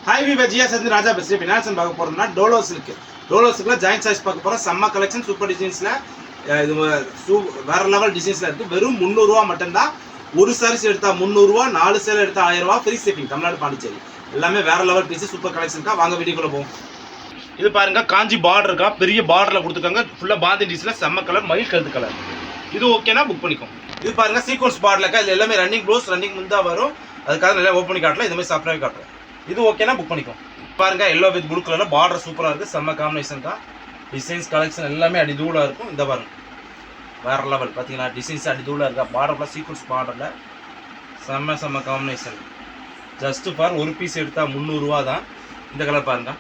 Hi we ஜியா சேர்ந்து ராஜா பேசுகிறேன். Finance பார்க்க போகிறோம்னா டோலோ சில்கில் ஜாயின்ட் சைஸ் பார்க்க போகிறோம். செம்ம கலெக்ஷன், சூப்பர் டிசைன்ஸில் இது வேறு லெவல் டிசைன்ஸில் இருக்குது. வெறும் 300 ரூபா மட்டும்தான். ஒரு சாரீஸ் எடுத்தால் 300 ரூபா, 4 சேலை எடுத்தால் 1000 ரூபா, ஃப்ரீ ஷிப்பிங். தமிழ்நாடு பாண்டிச்சேரி எல்லாமே வேறு லெவல் பீஸு, சூப்பர் கலெக்ஷனுக்கா. வாங்க வீடியோக்குள்ளே போவோம். இது பாருங்க, காஞ்சி பார்டர் இருக்கா, பெரிய பார்டரில் கொடுத்துருக்காங்க. ஃபுல்லாக பாந்தி டிசைனில் செம்ம கலர், மயில் கழுத்து கலர். இது ஓகேனா புக் பண்ணிக்கோம். இது பாருங்க, சீக்வன்ஸ் பார்டரில் இருக்கா. இது எல்லாமே ரன்னிங் ப்ளவுஸ், ரன்னிங் முந்தா வரும். அதுக்காக நல்லா ஓப்பன் பண்ணி காட்டலாம். இதுமாதிரி சப்ராகி காட்டுறோம். இது ஓகேனா புக் பண்ணிக்கோம். பாருங்க, எல்லோ வித் ப்ளூ கலர்ல பார்டர் சூப்பரா இருக்கு. செம்ம காம்பினேஷன் தான். டிசைன்ஸ் கலெக்ஷன் எல்லாமே அடி தூளா இருக்கும். இந்த பாருங்க, வேற லெவல். பாத்தீங்களா, டிசைன்ஸ் அடி தூளா இருக்கா. பார்டர்ல சீக்வன்ஸ் பார்டர்ல செம்ம காம்பினேஷன். ஜஸ்ட் ஃபார் ஒரு பீஸ் எடுத்தா 300 ரூபா தான். இந்த கலர் பாருங்க,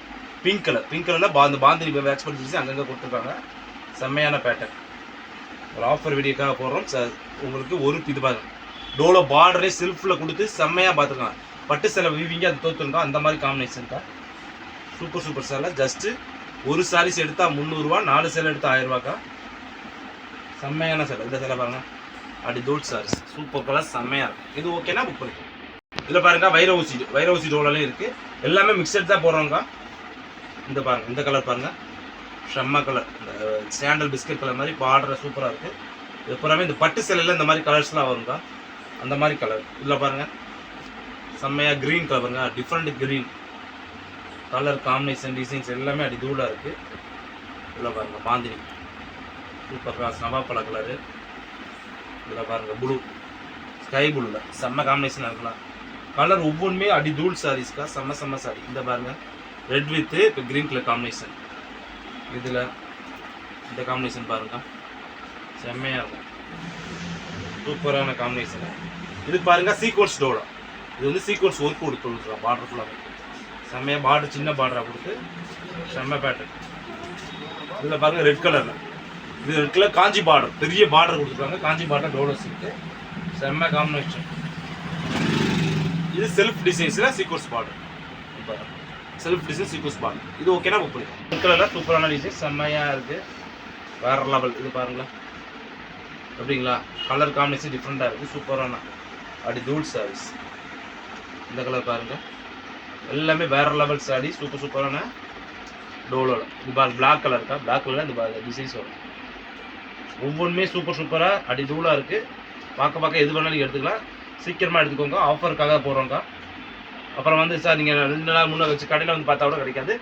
பிங்க் கலர்ல பாந்தினி எக்ஸ்பர்ட் டிசைன் அங்கங்க கொடுத்துருக்காங்க. செம்மையான பேட்டர்ன். ஒரு ஆஃபர் வீடியோக்காக போடுறோம். உங்களுக்கு ஒரு இது பாருங்க, டோலோ பார்டரே செல்ஃபில் கொடுத்து செம்மையா பார்த்துருக்காங்க. பட்டு சேலை வீவிங்க அது தோற்றுருக்கோம். அந்த மாதிரி காம்பினேஷன் தான். சூப்பர் சேலை. ஜஸ்ட்டு ஒரு சாரீஸ் எடுத்தால் 300 ரூபா, 4 சேலை எடுத்தால் 1000 ரூபாக்கா. செம்மையான சேலை. இந்த சேலை பாருங்க, அப்படி தூள் சாரீஸ் சூப்பர் கலர், செம்மையாக இருக்கும். இது ஓகேனா புக் பண்ணிக்கலாம். இதில் பாருங்க, வைர ஊசி டோலாலையும் இருக்குது. எல்லாமே மிக்சட் தான் போடுறோங்க. இந்த பாருங்க, இந்த கலர் பாருங்க, செம்ம கலர். இந்த சாண்டல் பிஸ்கட் கலர் மாதிரி பார்டர் சூப்பராக இருக்குது. இது பூராமே இந்த பட்டு சேலையில் இந்த மாதிரி கலர்ஸ்லாம் வருங்க. அந்த மாதிரி கலர். இதில் பாருங்கள், செம்மையாக க்ரீன் கலர் பாருங்க, different green colour combination. Designs எல்லாமே அடி தூளாக இருக்குது. இதில் பாருங்கள், பாந்தினி சூப்பர் கிளாஸ் நவாப்பழ கலரு. இதில் பாருங்கள், ப்ளூ ஸ்கை ப்ளூவில் செம்ம காம்பினேஷன் இருக்கலாம். கலர் ஒவ்வொன்றுமே அடி தூள் சாரீஸ்க்கா. செம்ம சாரி. இந்த பாருங்கள், ரெட் வித்து இப்போ க்ரீன் கலர் காம்பினேஷன். இதில் இந்த காம்பினேஷன் பாருங்கள், செம்மையாக இருக்கும். சூப்பரான காம்பினேஷன். இது பாருங்கள், சீக்வன்ஸ் டோலா. இது வந்து சீக்வன்ஸ் ஒர்க் கொடுத்துருக்கோம். பார்டர் ஃபுல்லாக செம்மையாக பார்டர், சின்ன பார்டராக கொடுத்து செம்ம பேட்டர்ன். இதில் பாருங்கள், ரெட் கலரில் இது ரெட் கலர் காஞ்சி பார்டர், பெரிய பார்டர் கொடுத்துருக்காங்க. காஞ்சி பார்டர் டோலோஸ் இருக்குது. செம்ம காம்பினேஷன். இது செல்ஃப் டிசைன்ஸில் சீக்வன்ஸ் பார்டர். இப்போ செல்ஃப் டிசைன் சீக்வன்ஸ் பார்டர். இது ஓகேனா புக் பண்ணிக்கலாம். ரெட் கலரில் சூப்பரான டிசைன், செம்மையாக இருக்குது. வேறு லெவல். இது பாருங்களா, அப்படிங்களா, கலர் காம்பினேஷன் டிஃப்ரெண்ட்டாக இருக்குது. சூப்பரான அடி தூள் சாரீஸ். இந்த கலர் பாருங்கள், எல்லாமே வேறு லெவல் சாரி. சூப்பரான டோலோட. இது பாருங்க, பிளாக் கலர் இருக்கா. பிளாக் கலரில் இந்த டிசைன்ஸ் வரும். ஒவ்வொன்றுமே சூப்பராக அடி தூளாக இருக்குது. பார்க்க எது வேணாலும் நீங்கள் எடுத்துக்கலாம். சீக்கிரமாக எடுத்துக்கோங்க. ஆஃபருக்காக போகிறோங்க. அப்புறம் வந்து சார் நீங்கள் 2 நாள் 3 நாள் வச்சு கடையில் வந்து பார்த்தா கூட கிடைக்காது.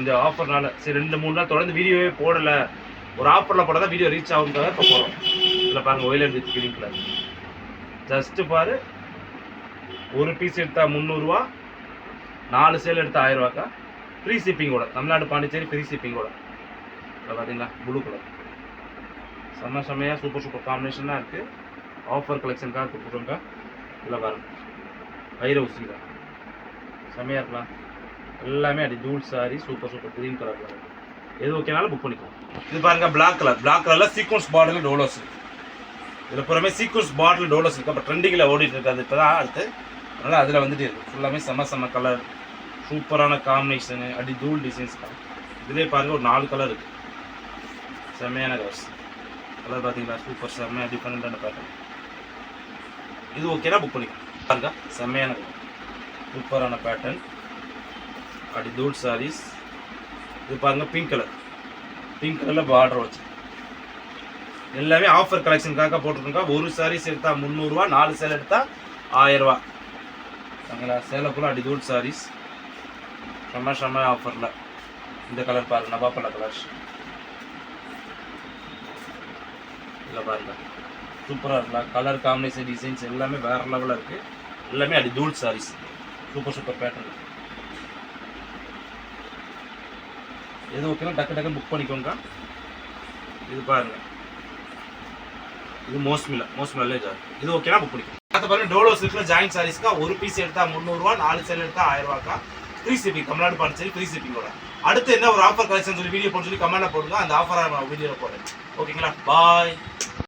இந்த ஆஃபர்னால சரி 2-3 நாள் தொடர்ந்து வீடியோவே போடலை, ஒரு ஆஃபரில் போட தான் வீடியோ ரீச் ஆகுறதுக்காக இப்போ போகிறோம். இதில் பாருங்கள், violet with green colour. Just பாரு, ஒரு பீஸ் எடுத்தால் 300 ரூபா, 4 சேல் எடுத்தால் 1000 ரூபாக்கா. ஃப்ரீ ஷிப்பிங்கோட. தமிழ்நாடு பாண்டிச்சேரி ஃப்ரீ ஷிப்பிங்கோட. இப்போ பார்த்தீங்களா, ப்ளூ கலர் செம்மையாக சூப்பர் காம்பினேஷனாக இருக்குது. ஆஃபர் கலெக்ஷனுக்காக கொடுத்துருங்க. இல்லை பாருங்கள், வைர ஊசி தான் செம்மையாக இருக்கலாம். எல்லாமே அடி தூள் sorry. Super green colour colour. எது ஓகேனாலும் புக் பண்ணிக்கோங்க. இது பாருங்கள், பிளாக் கலரில் சீக்வன்ஸ் பார்டரில் டோலோஸ். இதில் பூராமே சீக்வன்ஸ் பாட்டில் டோலோஸ் இருக்குது. அப்போ ட்ரெண்டிங்கில் ஓடிட்டு இருக்காது இப்போ தான் அடுத்து. அதனால் அதில் வந்துட்டு இருக்குது. ஃபுல்லாமே செம்ம கலர், சூப்பரான காம்பினேஷனு, அடி தூள் டிசைன்ஸ். இதிலே பாருங்கள், ஒரு 4 கலர் இருக்குது. செம்மையான கலர்ஸ். கலர் பார்த்தீங்களா, சூப்பர் செம்மையாக டிஃப்ரெண்ட்டான பேட்டர்ன். இது ஓகேனா புக் பண்ணிக்கலாம். பாருங்க, செம்மையான கலர், சூப்பரான பேட்டர்ன், அடி தூள் சாரீஸ். இது பாருங்கள், பிங்க் கலரில் பார்டர் வச்சு எல்லாமே ஆஃபர் கலெக்ஷனுக்காக போட்டிருக்கோங்க. ஒரு சாரீஸ் எடுத்தால் 300 ரூபா, 4 சேலை எடுத்தால் 1000 ரூபா. சரிங்களா, சேலைக்குள்ள அடி தூள் சாரீஸ் செம்ம ஆஃபரில். இந்த கலர் பாருங்க, நவாப்பழ கலர். இல்லை பாருங்க, சூப்பராக இருக்கலாம். கலர் காம்பினேஷன் டிசைன்ஸ் எல்லாமே வேறு லெவலில் இருக்குது. எல்லாமே அடி தூள் சாரீஸ். Super pattern. எது ஓகேனா டக்கு புக் பண்ணிக்கோங்க. இது பாருங்கள், இது மோஸ்ட்மில்லே ஜார். இது ஓகேனா புக் பண்ணிக்கோங்க. அடுத்த பாருங்க, டோலோ சில்கில் ஜாயின் சாரீஸ்க்கா. ஒரு பீஸ் எடுத்தால் 300 ரூபா, 4 சேல் எடுத்தால் 1000 ரூபாக்கா. Free shipping. Tamil Nadu Pondicherry free ஷிப்பிங்கோட. அடுத்து என்ன ஒரு ஆஃபர் கலெக்ஷன் சொல்லி வீடியோ போட்டு சொல்லி கமெண்ட்டில் போடுங்க. அந்த ஆஃபராக நான் வீடியோவில் போடுறேன். ஓகேங்களா, பாய்.